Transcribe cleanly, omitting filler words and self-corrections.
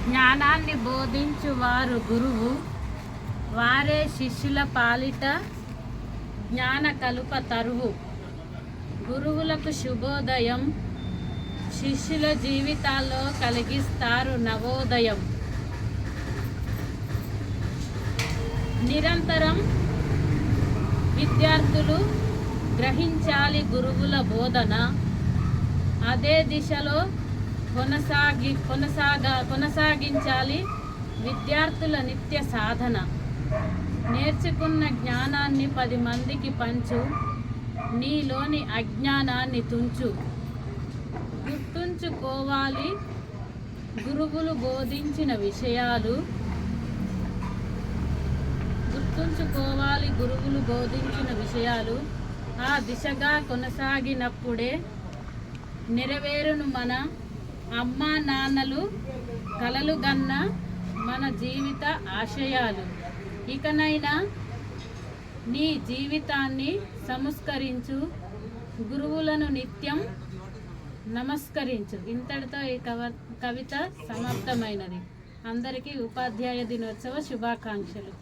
జ్ఞానాన్ని బోధించువారు గురువు, వారే శిష్యుల పాలిట జ్ఞాన కలుప తరువు. గురువులకు శుభోదయం, శిష్యుల జీవితాల్లో కలిగిస్తారు నవోదయం. నిరంతరం విద్యార్థులు గ్రహించాలి గురువుల బోధన, అదే దిశలో కొనసాగించాలి విద్యార్థుల నిత్య సాధన. నేర్చుకున్న జ్ఞానాన్ని 10 మందికి పంచు, నీలోని అజ్ఞానాన్ని తుంచు. గుర్తుంచుకోవాలి గురువులు బోధించిన విషయాలు, ఆ దిశగా కొనసాగినప్పుడే నెరవేరును మన అమ్మా నాన్నలు కలలు గన్న మన జీవిత ఆశయాలు. ఇకనైనా నీ జీవితాన్ని సంస్కరించు, గురువులను నిత్యం నమస్కరించు. ఇంతటితో ఈ కవిత సమాప్తమైనది. అందరికీ ఉపాధ్యాయ దినోత్సవ శుభాకాంక్షలు.